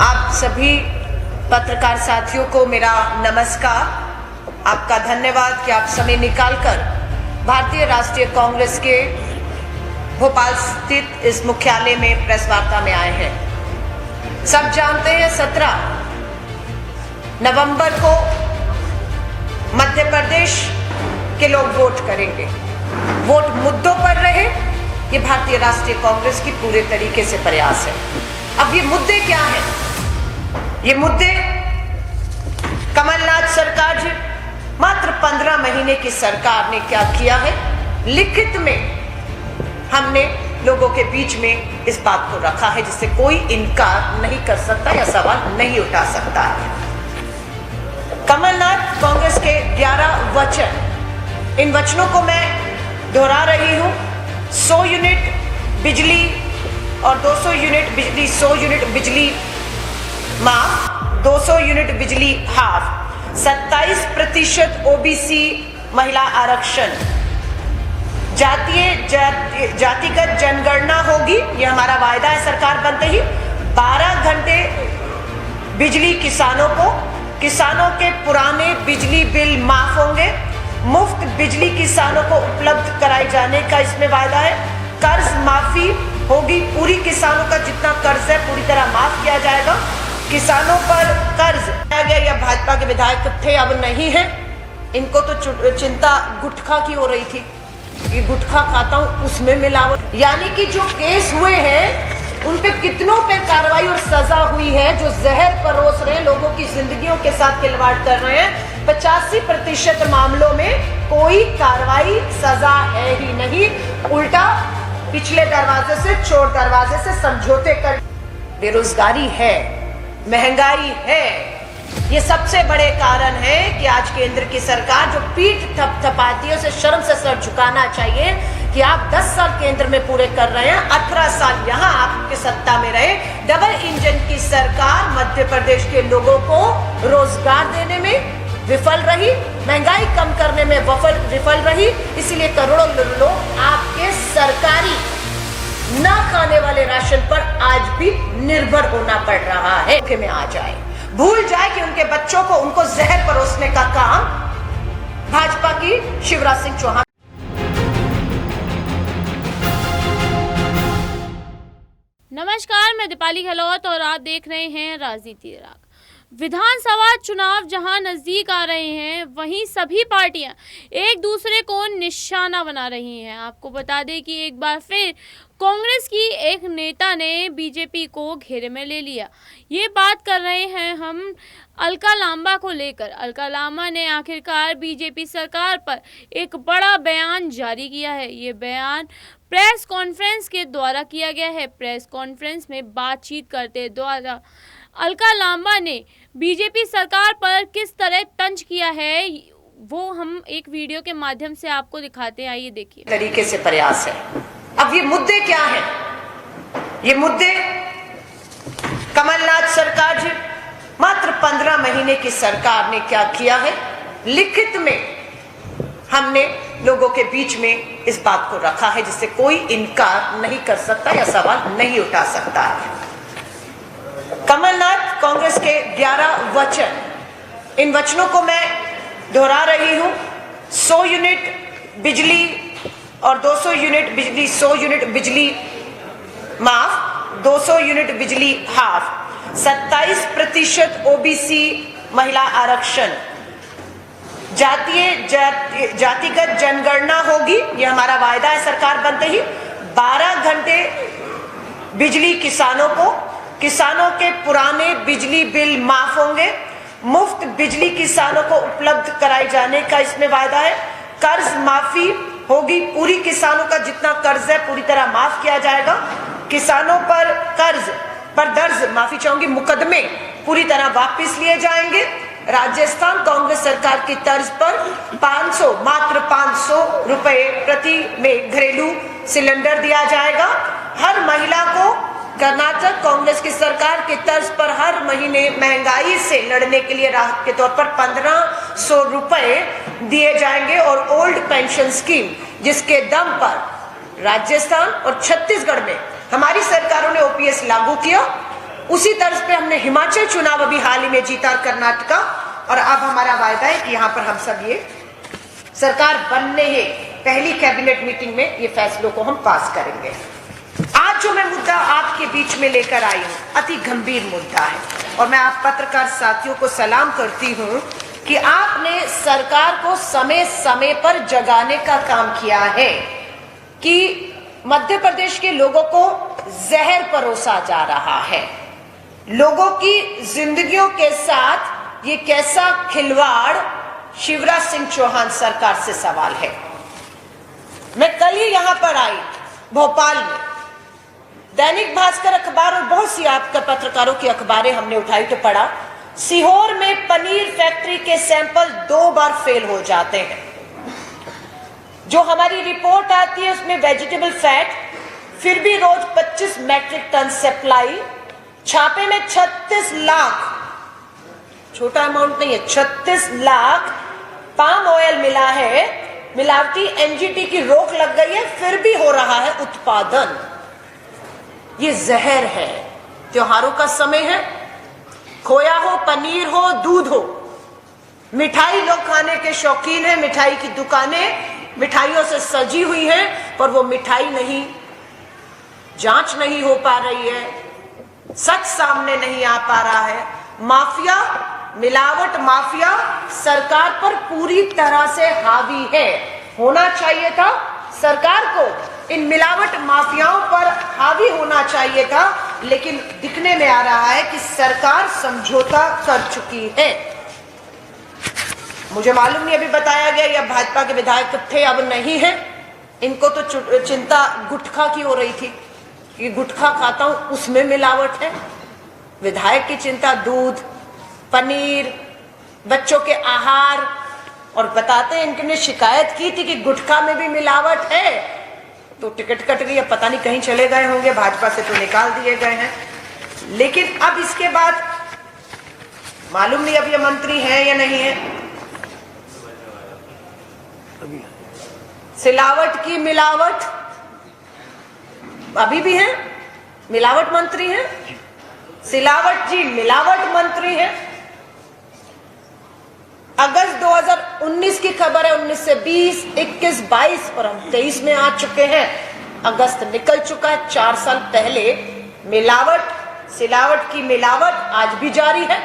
आप सभी पत्रकार साथियों को मेरा नमस्कार। आपका धन्यवाद कि आप समय निकालकर भारतीय राष्ट्रीय कांग्रेस के भोपाल स्थित इस मुख्यालय में प्रेस वार्ता में आए हैं। सब जानते हैं 17 नवंबर को मध्य प्रदेश के लोग वोट करेंगे। वोट मुद्दों पर रहे, ये भारतीय राष्ट्रीय कांग्रेस की पूरे तरीके से प्रयास है। अब ये मुद्दे क्या हैं? ये मुद्दे कमलनाथ सरकार जी, मात्र 15 महीने की सरकार ने क्या किया है, लिखित में हमने लोगों के बीच में इस बात को रखा है जिससे कोई इनकार नहीं कर सकता या सवाल नहीं उठा सकता है। कमलनाथ कांग्रेस के 11 वचन, इन वचनों को मैं दोहरा रही हूं। 100 यूनिट बिजली और 200 यूनिट बिजली, 100 यूनिट बिजली माफ, 200 यूनिट बिजली हाफ, 27% ओबीसी महिला आरक्षण, जातिगत जनगणना होगी, ये हमारा वायदा है सरकार बनते ही। 12 घंटे बिजली किसानों को, किसानों के पुराने बिजली बिल माफ होंगे, मुफ्त बिजली किसानों को उपलब्ध कराए जाने का इसमें वायदा है। कर्ज माफी होगी, पूरी किसानों का जितना कर्ज है पूरी तरह माफ किया जाएगा। किसानों पर कर्ज आ गया, या भाजपा के विधायक थे अब नहीं है, इनको तो चिंता गुटखा की हो रही थी, ये गुटखा खाता हूं उसमें मिलावट, यानी कि जो केस हुए हैं उन पे कितनों पे कार्रवाई और सजा हुई है, जो जहर परोस रहे हैं, लोगों की जिंदगियों के साथ खिलवाड़ कर रहे हैं। 85% मामलों में कोई कार्रवाई सजा है ही नहीं, उल्टा पिछले दरवाजे से चोर दरवाजे से समझौते कर। बेरोजगारी है, महंगाई है, ये सबसे बड़े कारण है कि आज केंद्र की सरकार जो पीठ थपथपाती है उसे शर्म से सर झुकाना चाहिए कि आप 10 साल केंद्र में पूरे कर रहे हैं, 18 साल यहाँ आपके सत्ता में रहे। डबल इंजन की सरकार मध्य प्रदेश के लोगों को रोजगार देने में विफल रही, महंगाई कम करने में विफल रही, इसीलिए करोड़ों लोग आपके सरकारी ना खाने वाले राशन पर आज भी निर्भर होना पड़ रहा है। में आ जाए, भूल जाए कि उनके बच्चों को उनको जहर परोसने का काम भाजपा की शिवराज सिंह चौहान। नमस्कार, मैं दीपाली गहलोत और आप देख रहे हैं राजनीति राग। विधानसभा चुनाव जहां नजदीक आ रहे हैं, वहीं सभी पार्टियां एक दूसरे को निशाना बना रही हैं। आपको बता दें कि एक बार फिर कांग्रेस की एक नेता ने बीजेपी को घेरे में ले लिया। ये बात कर रहे हैं हम अलका लांबा को लेकर। अलका लांबा ने आखिरकार बीजेपी सरकार पर एक बड़ा बयान जारी किया है। ये बयान प्रेस कॉन्फ्रेंस के द्वारा किया गया है। प्रेस कॉन्फ्रेंस में बातचीत करते द्वारा अलका लांबा ने बीजेपी सरकार पर किस तरह तंज किया है, वो हम एक वीडियो के माध्यम से आपको दिखाते हैं। आइए देखिए। तरीके से प्रयास है। अब ये मुद्दे क्या हैं? ये मुद्दे कमलनाथ सरकार जी, मात्र 15 महीने की सरकार ने क्या किया है, लिखित में हमने लोगों के बीच में इस बात को रखा है जिससे कोई इनकार नहीं कर सकता या सवाल नहीं उठा सकता है। कमलनाथ कांग्रेस के 11 वचन, इन वचनों को मैं दोहरा रही हूं। 100 यूनिट बिजली और 200 यूनिट बिजली, 100 यूनिट बिजली माफ, 200 यूनिट बिजली हाफ, 27% ओबीसी महिला आरक्षण, जातिगत जनगणना होगी, ये हमारा वायदा है सरकार बनते ही। 12 घंटे बिजली किसानों को, किसानों के पुराने बिजली बिल माफ होंगे, मुफ्त बिजली किसानों को उपलब्ध कराए जाने का इसमें वायदा है। कर्ज माफी होगी, पूरी किसानों का जितना कर्ज है पूरी तरह माफ किया जाएगा। किसानों पर कर्ज पर दर्ज, माफी चाहूंगी, मुकदमे पूरी तरह वापस लिए जाएंगे। राजस्थान कांग्रेस सरकार की तर्ज पर 500, मात्र 500 रुपए प्रति में घरेलू सिलेंडर दिया जाएगा। हर महिला को कर्नाटक कांग्रेस की सरकार की तर्ज पर हर महीने महंगाई से लड़ने के लिए राहत के तौर पर 1500 रुपए दिए जाएंगे। और ओल्ड पेंशन स्कीम, जिसके दम पर राजस्थान और छत्तीसगढ़ में हमारी सरकारों ने ओपीएस लागू किया, उसी तर्ज पे हमने हिमाचल चुनाव अभी हाल ही में जीता और कर्नाटका, और अब हमारा वायदा है कि यहाँ पर हम सब ये सरकार बनने ही पहली कैबिनेट मीटिंग में ये फैसलों को हम पास करेंगे। आज जो मैं मुद्दा आपके बीच में लेकर आई हूँ अति गंभीर मुद्दा है, और मैं आप पत्रकार साथियों को सलाम करती हूँ कि आपने सरकार को समय समय पर जगाने का काम किया है कि मध्य प्रदेश के लोगों को जहर परोसा जा रहा है। लोगों की जिंदगियों के साथ ये कैसा खिलवाड़, शिवराज सिंह चौहान सरकार से सवाल है। मैं कल ही यहां पर आई भोपाल में, दैनिक भास्कर अखबार और बहुत सी आपका पत्रकारों की अखबारें हमने उठाई तो पढ़ा, सीहोर में पनीर फैक्ट्री के सैंपल 2 बार फेल हो जाते हैं। जो हमारी रिपोर्ट आती है उसमें वेजिटेबल फैट फिर भी रोज 25 मैट्रिक टन सप्लाई, छापे में 36 लाख, छोटा अमाउंट नहीं है, 36 लाख पाम ऑयल मिला है, मिलावटी एनजीटी की रोक लग गई है, फिर भी हो रहा है उत्पादन। ये जहर है। त्योहारों का समय है, खोया हो, पनीर हो, दूध हो, मिठाई लोग खाने के शौकीन हैं, मिठाई की दुकानें मिठाइयों से सजी हुई हैं, पर वो मिठाई नहीं, जांच नहीं हो पा रही है, सच सामने नहीं आ पा रहा है। माफिया, मिलावट माफिया सरकार पर पूरी तरह से हावी है। होना चाहिए था सरकार को इन मिलावट माफियाओं पर हावी होना चाहिए था, लेकिन दिखने में आ रहा है कि सरकार समझौता कर चुकी है। मुझे मालूम नहीं, अभी बताया गया या भाजपा के विधायक थे, अब नहीं है। इनको तो चिंता गुटखा की हो रही थी कि गुटखा खाता हूं उसमें मिलावट है। विधायक की चिंता दूध, पनीर, बच्चों के आहार, और बताते हैं इनने शिकायत की थी कि गुटखा में भी मिलावट है, तो टिकट कट गई, पता नहीं कहीं चले गए होंगे, भाजपा से तो निकाल दिए गए हैं। लेकिन अब इसके बाद मालूम नहीं अब ये मंत्री है या नहीं है। सिलावट की मिलावट अभी भी है, मिलावट मंत्री है, सिलावट जी मिलावट मंत्री है। अगस्त 2019 की खबर है, 19 से 20, 21, 22 और हम 23 में आ चुके हैं। अगस्त निकल चुका है, 4 साल पहले मिलावट, सिलावट की मिलावट आज भी जारी है।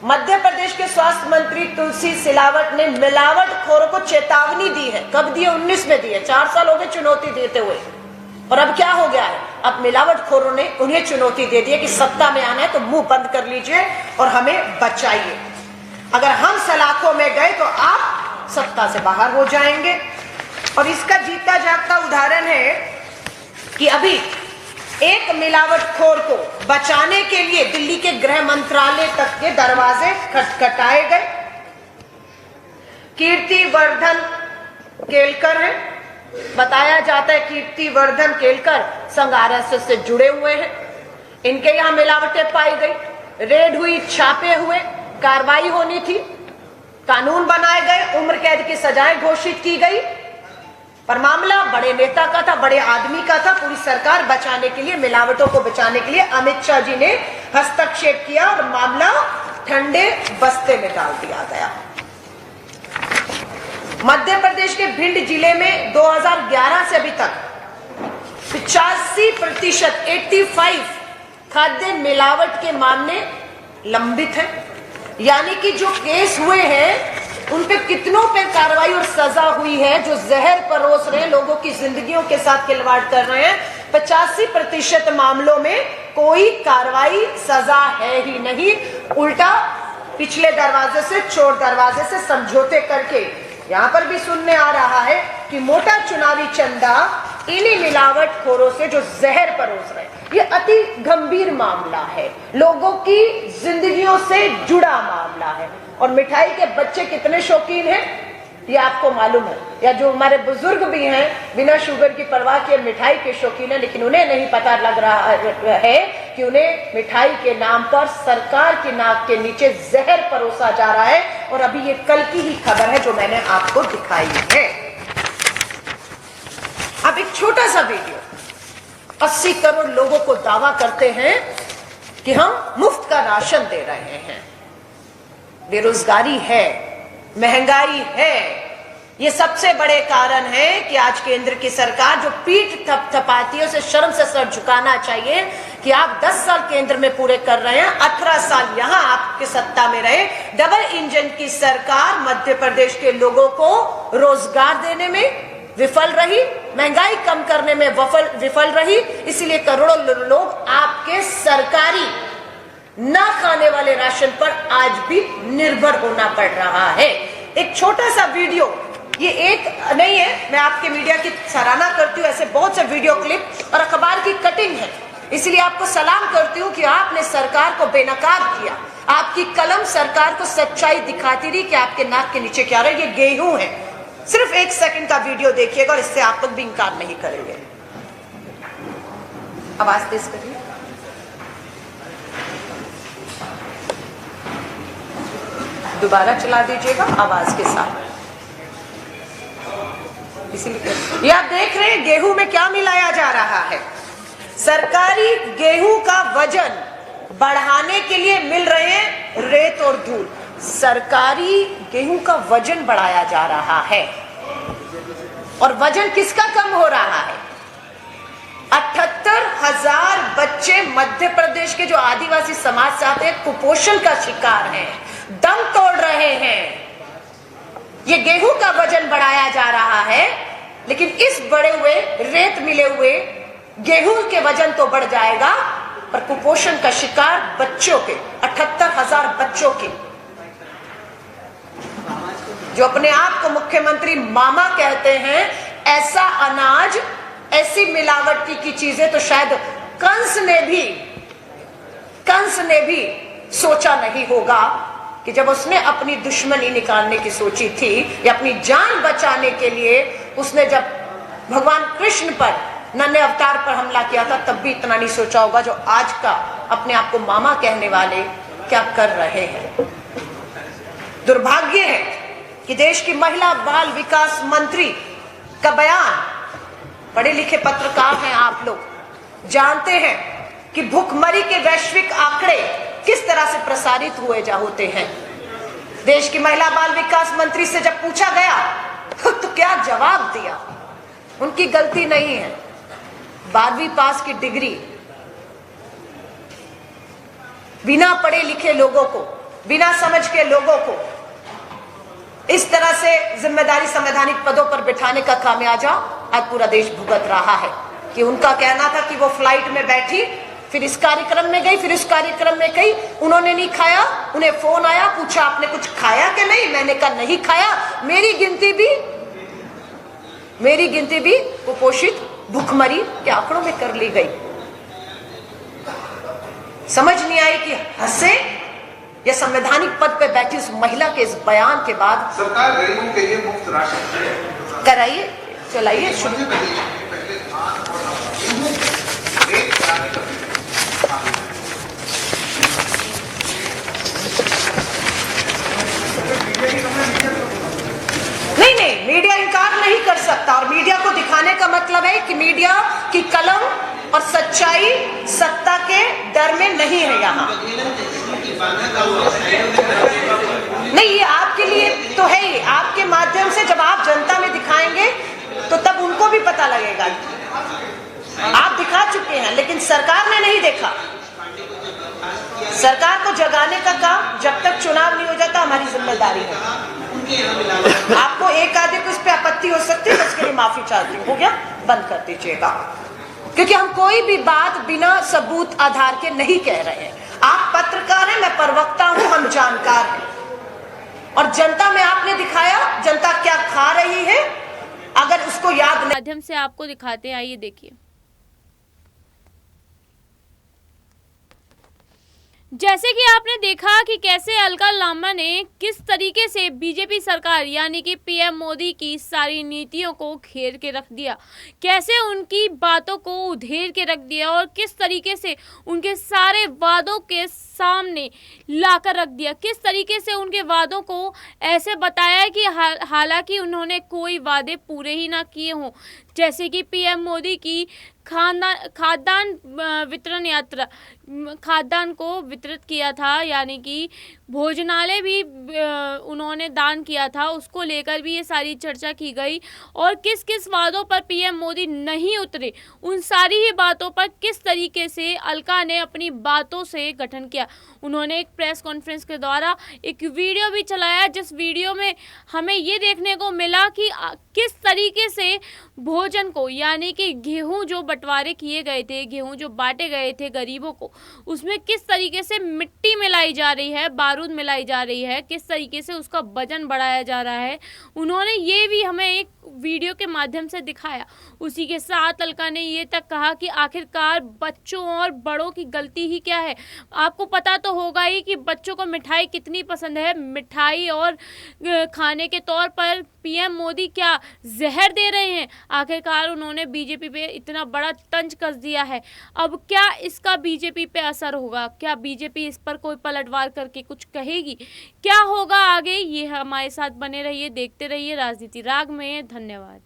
मध्य प्रदेश के स्वास्थ्य मंत्री तुलसी सिलावट ने मिलावट खोरों को चेतावनी दी है। कब दी है? 19 में दी है। 4 साल हो गए चुनौती देते हुए, और अब क्या हो गया है? अब मिलावट खोरों ने उन्हें चुनौती दे दी है कि सत्ता में आना है तो मुंह बंद कर लीजिए और हमें बचाइए। अगर हम सलाखों में गए तो आप सत्ता से बाहर हो जाएंगे। और इसका जीता जागता उदाहरण है कि अभी एक मिलावटखोर को बचाने के लिए दिल्ली के गृह मंत्रालय तक के दरवाजे खटखटाए गए। कीर्तिवर्धन केलकर है, बताया जाता है कीर्तिवर्धन केलकर संघ आरएसएस से जुड़े हुए हैं। इनके यहां मिलावटें पाई गई, रेड हुई, छापे हुए, कार्रवाई होनी थी, कानून बनाए गए, उम्र कैद की सजाएं घोषित की गई, पर मामला बड़े नेता का था, बड़े आदमी का था। पूरी सरकार बचाने के लिए, मिलावटों को बचाने के लिए अमित शाह जी ने हस्तक्षेप किया और मामला ठंडे बस्ते में डाल दिया गया। मध्य प्रदेश के भिंड जिले में 2011 से अभी तक 85% 85 खाद्य मिलावट के मामले लंबित हैं। यानी कि जो केस हुए हैं उन पे कितनों पे कार्रवाई और सजा हुई है, जो जहर परोस रहे हैं, लोगों की जिंदगियों के साथ खिलवाड़ कर रहे हैं। 85% मामलों में कोई कार्रवाई सजा है ही नहीं, उल्टा पिछले दरवाजे से, चोर दरवाजे से समझौते करके यहां पर भी सुनने आ रहा है कि मोटा चुनावी चंदा इन्हीं मिलावटखोरों से जो जहर परोस रहे हैं। ये अति गंभीर मामला है, लोगों की जिंदगियों से जुड़ा मामला है। और मिठाई के बच्चे कितने शौकीन हैं ये आपको मालूम है, या जो हमारे बुजुर्ग भी हैं बिना शुगर की परवाह किए मिठाई के शौकीन है, लेकिन उन्हें नहीं पता लग रहा है कि उन्हें मिठाई के नाम पर सरकार की नाक के नीचे जहर परोसा जा रहा है। और अभी ये कल की ही खबर है जो मैंने आपको दिखाई है। अब एक छोटा सा वीडियो, 80 करोड़ लोगों को दावा करते हैं कि हम मुफ्त का राशन दे रहे हैं। बेरोजगारी है, महंगाई है, ये सबसे बड़े कारण है कि आज केंद्र की सरकार जो पीठ थपथपाती है उसे शर्म से सर झुकाना चाहिए कि आप 10 साल केंद्र में पूरे कर रहे हैं, 18 साल यहां आपके सत्ता में रहे। डबल इंजन की सरकार मध्य प्रदेश के लोगों को रोजगार देने में विफल रही, महंगाई कम करने में विफल रही, इसलिए करोड़ों लोग आपके सरकारी ना खाने वाले राशन पर आज भी निर्भर होना पड़ रहा है। एक छोटा सा वीडियो, ये एक नहीं है, मैं आपके मीडिया की सराहना करती हूँ, ऐसे बहुत से वीडियो क्लिप और अखबार की कटिंग है, इसलिए आपको सलाम करती हूँ कि आपने सरकार को बेनकाब किया। आपकी कलम सरकार को सच्चाई दिखाती रही कि आपके नाक के नीचे क्या रहा है। ये गेहूं है। सिर्फ 1 सेकंड का वीडियो देखिएगा और इससे आप लोग भी इंकार नहीं करेंगे। आवाज तेज करिए। दोबारा चला दीजिएगा आवाज के साथ। इसीलिए ये आप देख रहे हैं गेहूं में क्या मिलाया जा रहा है। सरकारी गेहूं का वजन बढ़ाने के लिए मिल रहे हैं रेत और धूल। सरकारी गेहूं का वजन बढ़ाया जा रहा है और वजन किसका कम हो रहा है? 78,000 बच्चे मध्य प्रदेश के जो आदिवासी समाज से आते हैं कुपोषण का शिकार हैं, दम तोड़ रहे हैं। ये गेहूं का वजन बढ़ाया जा रहा है, लेकिन इस बढ़े हुए रेत मिले हुए गेहूं के वजन तो बढ़ जाएगा, पर कुपोषण का शिकार बच्चों के 78,000 बच्चों के, जो अपने आप को मुख्यमंत्री मामा कहते हैं, ऐसा अनाज, ऐसी मिलावटी की चीजें तो शायद कंस ने भी सोचा नहीं होगा कि जब उसने अपनी दुश्मनी निकालने की सोची थी या अपनी जान बचाने के लिए उसने जब भगवान कृष्ण पर नन्हे अवतार पर हमला किया था, तब भी इतना नहीं सोचा होगा जो आज का अपने आप को मामा कहने वाले क्या कर रहे हैं। दुर्भाग्य है कि देश की महिला बाल विकास मंत्री का बयान, पढ़े लिखे पत्रकार हैं आप लोग, जानते हैं कि भूखमरी के वैश्विक आंकड़े किस तरह से प्रसारित होते हैं। देश की महिला बाल विकास मंत्री से जब पूछा गया तो क्या जवाब दिया। उनकी गलती नहीं है, 12वीं पास की डिग्री बिना पढ़े लिखे लोगों को, बिना समझ के लोगों को इस तरह से जिम्मेदारी संवैधानिक पदों पर बिठाने का खामियाजा आज पूरा देश भुगत रहा है। कि उनका कहना था कि वो फ्लाइट में बैठी, फिर इस कार्यक्रम में गई, फिर इस कार्यक्रम में गई, उन्होंने नहीं खाया, उन्हें फोन आया, पूछा आपने कुछ खाया कि नहीं, मैंने कहा नहीं खाया। मेरी गिनती भी कुपोषित भूखमरी के आंकड़ों में कर ली गई। समझ नहीं आई कि हंसे या संवैधानिक पद पे बैठी उस महिला के इस बयान के बाद। सरकार गरीबों के लिए मुफ्त राशन कराइए, चलाइए शुरू। नहीं, मीडिया इनकार नहीं कर सकता और मीडिया को दिखाने का मतलब है कि मीडिया की कलम और सच्चाई सत्ता के डर में नहीं है। यहाँ नहीं, ये आपके लिए तो है ही, आपके माध्यम से जब आप जनता में दिखाएंगे तो तब उनको भी पता लगेगा। आप दिखा चुके हैं, लेकिन सरकार ने नहीं देखा। सरकार को जगाने का काम जब तक चुनाव नहीं हो जाता हमारी जिम्मेदारी है। आपको एक आधे को इस पे आपत्ति हो सकती है, उसके लिए माफी चाहती हूँ, हो गया, बंद कर दीजिएगा, क्योंकि हम कोई भी बात बिना सबूत आधार के नहीं कह रहे हैं। आप पत्रकार हैं, मैं प्रवक्ता हूं, हम जानकार हैं, और जनता में आपने दिखाया जनता क्या खा रही है, अगर उसको याद माध्यम से आपको दिखाते हैं, आइए देखिए। जैसे कि आपने देखा कि कैसे अलका लांबा ने किस तरीके से बीजेपी सरकार यानी कि पीएम मोदी की सारी नीतियों को घेर के रख दिया, कैसे उनकी बातों को उधेड़ के रख दिया और किस तरीके से उनके सारे वादों के सामने लाकर रख दिया, किस तरीके से उनके वादों को ऐसे बताया कि हालांकि उन्होंने कोई वादे पूरे ही ना किए हों। जैसे कि पीएम मोदी की खाद्यान्न वितरण यात्रा खाद्यान्न को वितरित किया था, यानी कि भोजनालय भी उन्होंने दान किया था, उसको लेकर भी ये सारी चर्चा की गई। और किस किस वादों पर पीएम मोदी नहीं उतरे, उन सारी ही बातों पर किस तरीके से अलका ने अपनी बातों से गठन किया। उन्होंने एक प्रेस कॉन्फ्रेंस के द्वारा एक वीडियो भी चलाया, जिस वीडियो में हमें ये देखने को मिला कि किस तरीके से भोजन को, यानी कि गेहूं जो बंटवारे किए गए थे, गेहूं जो बांटे गए थे गरीबों को, उसमें किस तरीके से मिट्टी मिलाई जा रही है, बारूद मिलाई जा रही है, किस तरीके से उसका वजन बढ़ाया जा रहा है। उन्होंने ये भी हमें एक वीडियो के माध्यम से दिखाया। उसी के साथ अलका ने ये तक कहा कि आखिरकार बच्चों और बड़ों की गलती ही क्या है। आपको पता तो होगा ही कि बच्चों को मिठाई कितनी पसंद है। मिठाई और खाने के तौर पर पीएम मोदी क्या जहर दे रहे हैं। आखिरकार उन्होंने बीजेपी पे इतना बड़ा तंज कस दिया है। अब क्या इसका बीजेपी पे असर होगा? क्या बीजेपी इस पर कोई पलटवार करके कुछ कहेगी? क्या होगा आगे, ये हमारे साथ बने रहिए, देखते रहिए राजनीति राग में। धन्यवाद।